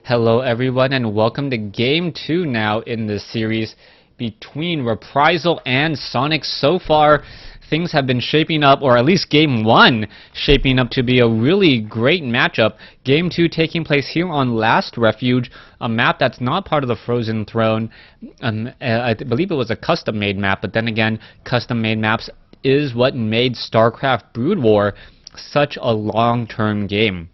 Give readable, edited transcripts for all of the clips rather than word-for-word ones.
Hello everyone and welcome to Game 2 now in this series between Reprisal and Sonik. So far, things have been shaping up, or at least Game 1 shaping up to be a really great matchup. Game 2 taking place here on Last Refuge, a map that's not part of the Frozen Throne. I believe it was a custom-made map, but then again, custom-made maps is what made StarCraft Brood War such a long-term game.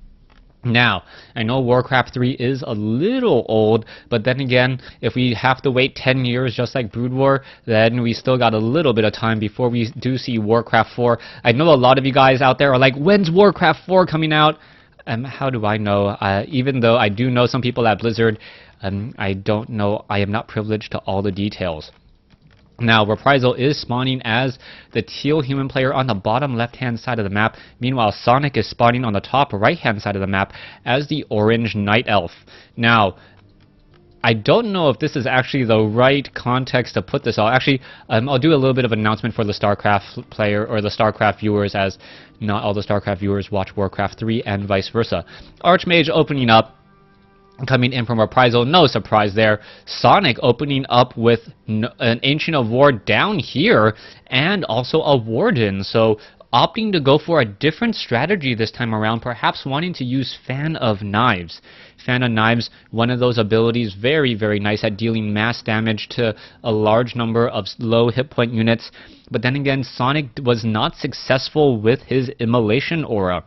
Now, I know WarCraft 3 is a little old, but then again, if we have to wait 10 years just like Brood War, then we still got a little bit of time before we do see WarCraft 4. I know a lot of you guys out there are like, when's WarCraft 4 coming out? How do I know? Even though I do know some people at Blizzard, I don't know. I am not privileged to all the details. Now, Reprisal is spawning as the teal human player on the bottom left-hand side of the map. Meanwhile, Sonik is spawning on the top right-hand side of the map as the orange night elf. Now, I don't know if this is actually the right context to put this on. Actually, I'll do a little bit of an announcement for the StarCraft player or the StarCraft viewers, as not all the StarCraft viewers watch WarCraft 3 and vice versa. Archmage opening up. Coming in from Reprisal, no surprise there. Sonik opening up with an Ancient of War down here and also a Warden. So opting to go for a different strategy this time around, perhaps wanting to use Fan of Knives. Fan of Knives, one of those abilities, very, very nice at dealing mass damage to a large number of low hit point units. But then again, Sonik was not successful with his Immolation Aura.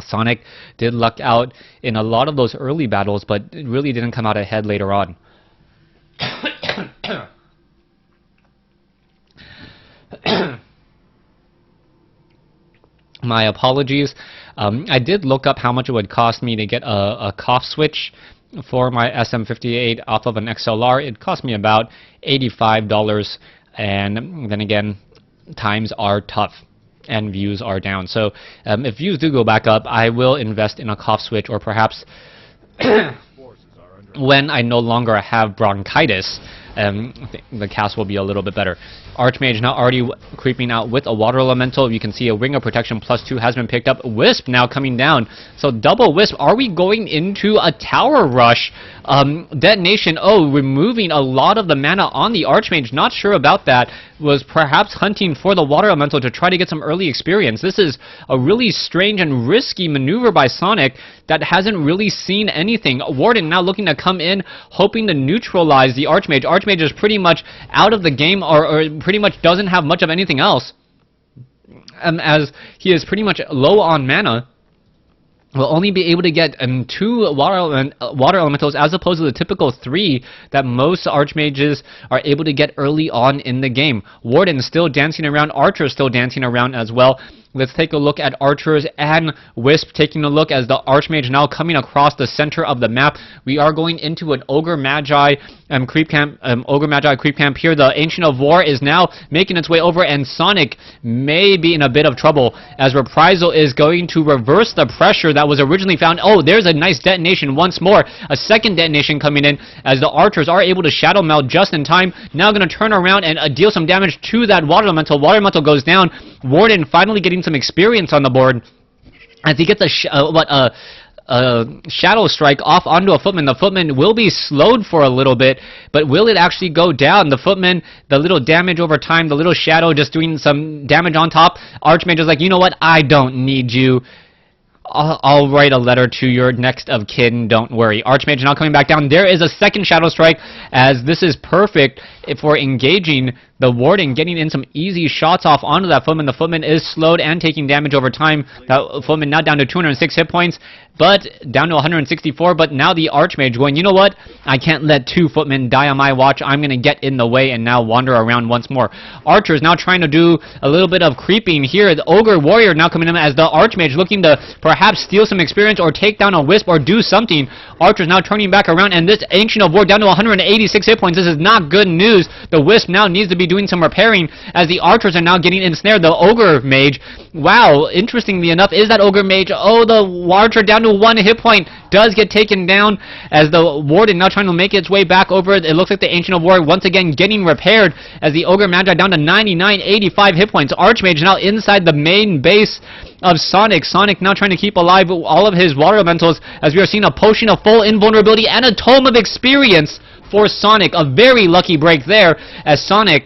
Sonik did luck out in a lot of those early battles, but it really didn't come out ahead later on. My apologies. I did look up how much it would cost me to get a cough switch for my SM58 off of an XLR. It cost me about $85, and then again, times are tough and views are down. So if views do go back up, I will invest in a cough switch, or perhaps when I no longer have bronchitis, the cast will be a little bit better. Archmage now already creeping out with a water elemental. You can see a Ring of Protection +2 has been picked up. Wisp now coming down. So double Wisp. Are we going into a tower rush? Detonation. Oh, removing a lot of the mana on the Archmage. Not sure about that. Was perhaps hunting for the water elemental to try to get some early experience. This is a really strange and risky maneuver by Sonik that hasn't really seen anything. Warden now looking to come in, hoping to neutralize the Archmage. Archmage is pretty much out of the game, or pretty much doesn't have much of anything else, as he is pretty much low on mana. Will only be able to get 2 water elementals as opposed to the typical 3 that most archmages are able to get early on in the game. Warden still dancing around, Archer still dancing around as well. Let's take a look at Archers and Wisp taking a look as the Archmage now coming across the center of the map. We are going into an Ogre Magi creep camp. Ogre Magi creep camp here. The Ancient of War is now making its way over, and Sonik may be in a bit of trouble as Reprisal is going to reverse the pressure that was originally found. Oh, there's a nice detonation once more. A second detonation coming in as the Archers are able to Shadow Meld just in time. Now going to turn around and deal some damage to that Water Elemental. Water Elemental goes down. Warden finally getting some experience on the board as he gets a Shadow Strike off onto a Footman. The Footman will be slowed for a little bit, but will it actually go down? The Footman, the little damage over time, the little Shadow just doing some damage on top. Archmage is like, you know what, I don't need you. I'll write a letter to your next of kin, don't worry. Archmage now coming back down. There is a second Shadow Strike, as this is perfect for engaging the Warden, getting in some easy shots off onto that Footman. The Footman is slowed and taking damage over time. That Footman now down to 206 hit points, but down to 164. But now the Archmage going, you know what? I can't let 2 Footmen die on my watch. I'm going to get in the way and now wander around once more. Archer's now trying to do a little bit of creeping here. The Ogre Warrior now coming in as the Archmage looking to perhaps steal some experience or take down a Wisp or do something. Archer's now turning back around, and this Ancient of War down to 186 hit points. This is not good news. The Wisp now needs to be doing some repairing as the archers are now getting ensnared. The Ogre Mage, wow, interestingly enough, is that Ogre Mage. Oh, the archer down to 1 hit point does get taken down as the Warden now trying to make its way back over. It looks like the Ancient of War once again getting repaired as the Ogre Magi down to 99, 85 hit points. Archmage now inside the main base of Sonic. Sonic now trying to keep alive all of his water elementals as we are seeing a potion of full invulnerability and a tome of experience for Sonic. A very lucky break there as Sonic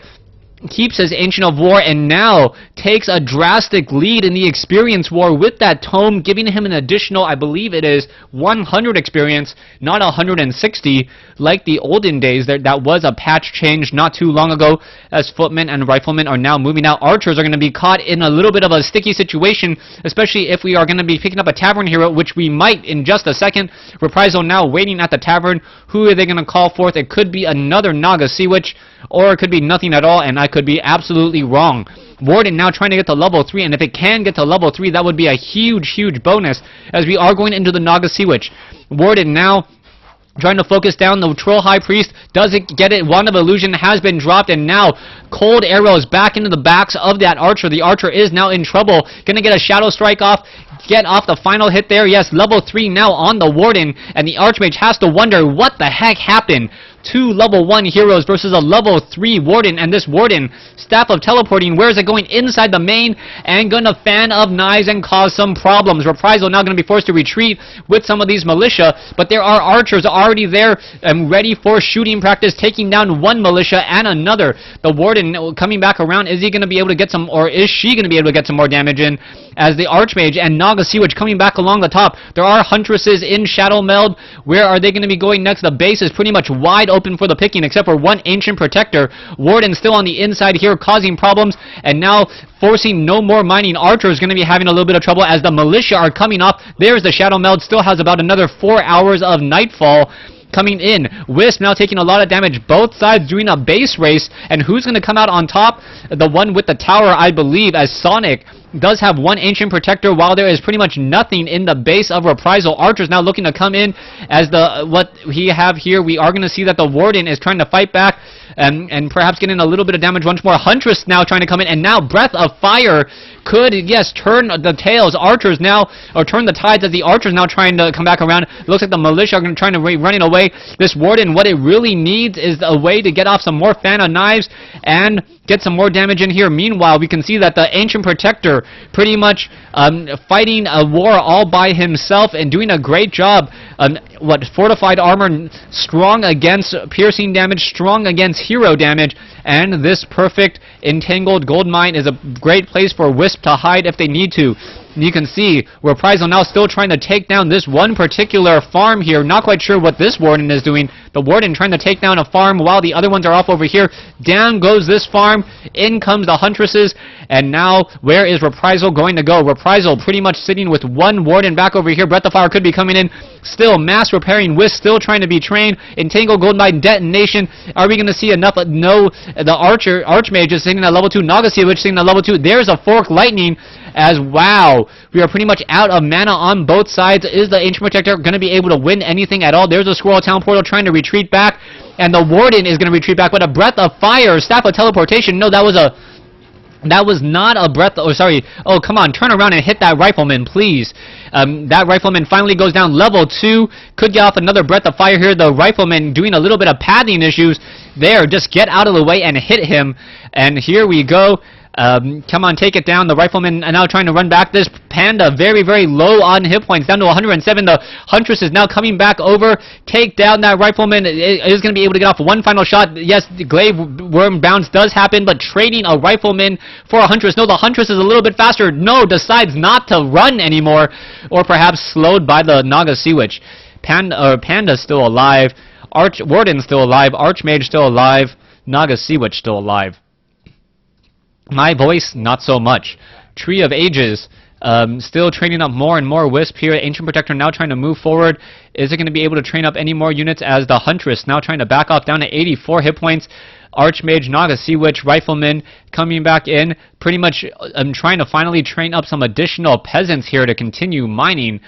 keeps his Ancient of War and now takes a drastic lead in the experience war with that tome, giving him an additional, I believe it is 100 experience, not 160 like the olden days. That was a patch change not too long ago as footmen and riflemen are now moving out. Archers are going to be caught in a little bit of a sticky situation, especially if we are going to be picking up a tavern hero, which we might in just a second. Reprisal now waiting at the tavern. Who are they going to call forth? It could be another Naga Sea Witch, or it could be nothing at all, and I could be absolutely wrong. Warden now trying to get to level 3, and if it can get to level 3, that would be a huge bonus as we are going into the Naga Sea Witch. Warden now trying to focus down the Troll High Priest. Doesn't get it. Wand of Illusion has been dropped, and now cold arrows back into the backs of that archer. The archer is now in trouble. Gonna get a Shadow Strike off. Get off the final hit there. Yes, level 3 now on the Warden, and the Archmage has to wonder what the heck happened. 2 level 1 heroes versus a level 3 Warden, and this Warden, Staff of Teleporting, where is it going? Inside the main, and gonna Fan of Knives and cause some problems. Reprisal now gonna be forced to retreat with some of these militia, but there are archers already there and ready for shooting practice, taking down one militia and another. The Warden coming back around, is he gonna be able to get some, or is she gonna be able to get some more damage in? As the Archmage and Naga Sea Witch coming back along the top. There are Huntresses in Shadow Meld. Where are they going to be going next? The base is pretty much wide open for the picking, except for one Ancient Protector. Warden still on the inside here, causing problems, and now forcing no more mining. Archer is going to be having a little bit of trouble as the militia are coming off. There's the Shadow Meld. Still has about another 4 hours of Nightfall coming in. Wisp now taking a lot of damage. Both sides doing a base race, and who's going to come out on top? The one with the tower, I believe, as Sonic does have one Ancient Protector, while there is pretty much nothing in the base of Reprisal. Archer's now looking to come in as what we have here. We are going to see that the Warden is trying to fight back and perhaps getting a little bit of damage once more. Huntress now trying to come in, and now Breath of Fire could, yes, turn the tails. Archers now, or turn the tides as the Archers now trying to come back around. It looks like the militia are going to try to running away. This Warden, what it really needs is a way to get off some more Fan of Knives and get some more damage in here. Meanwhile, we can see that the Ancient Protector pretty much fighting a war all by himself and doing a great job. Fortified armor, strong against piercing damage, strong against hero damage, and this perfect entangled gold mine is a great place for Wisp to hide if they need to. You can see Reprisal now still trying to take down this one particular farm here. Not quite sure what this Warden is doing. The Warden trying to take down a farm while the other ones are off over here. Down goes this farm. In comes the Huntresses. And now, where is Reprisal going to go? Reprisal pretty much sitting with one Warden back over here. Breath of Fire could be coming in. Still, mass repairing Wisp still trying to be trained. Entangled Goldmine detonation. Are we going to see enough? No, the Archmage is sitting at level 2. Naga Sea Witch sitting at level 2. There's a Fork Lightning. As wow, we are pretty much out of mana on both sides. Is the Ancient Protector going to be able to win anything at all? There's a Squirrel Town Portal trying to retreat back, and the Warden is going to retreat back with a Breath of Fire, Staff of Teleportation. No, that was not a breath. Oh, sorry. Oh, come on. Turn around and hit that Rifleman, please. That Rifleman finally goes down level 2. Could get off another Breath of Fire here. The Rifleman doing a little bit of padding issues there. Just get out of the way and hit him. And here we go. Come on, take it down. The Rifleman now trying to run back. This Panda very, very low on hit points, down to 107. The Huntress is now coming back over. Take down that Rifleman. Is going to be able to get off one final shot. Yes, Glaive Worm bounce does happen, but trading a Rifleman for a Huntress. No, the Huntress is a little bit faster. No, decides not to run anymore, or perhaps slowed by the Naga Sea Witch. Panda's still alive. Warden's still alive. Archmage still alive. Naga Sea Witch still alive. My voice, not so much. Tree of Ages, still training up more and more Wisp here. Ancient Protector now trying to move forward. Is it going to be able to train up any more units as the Huntress now trying to back off down to 84 hit points? Archmage, Naga Sea Witch, Rifleman coming back in. Pretty much trying to finally train up some additional peasants here to continue mining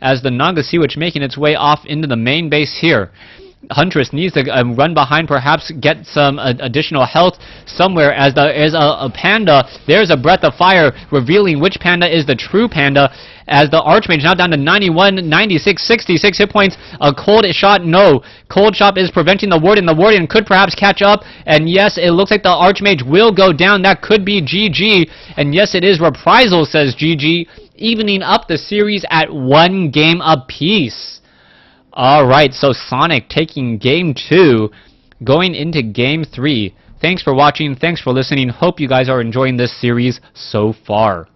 as the Naga Sea Witch making its way off into the main base here. Huntress needs to run behind, perhaps get some additional health somewhere, as a Panda. There's a Breath of Fire revealing which Panda is the true Panda, as the Archmage now down to 91, 96, 66 hit points. A Cold Shot, no. Cold Shot is preventing the Warden. The Warden could perhaps catch up, and yes, it looks like the Archmage will go down. That could be GG, and yes, it is. Reprisal says GG, evening up the series at 1 game apiece. Alright, so Sonic taking game 2, going into game 3. Thanks for watching, thanks for listening, hope you guys are enjoying this series so far.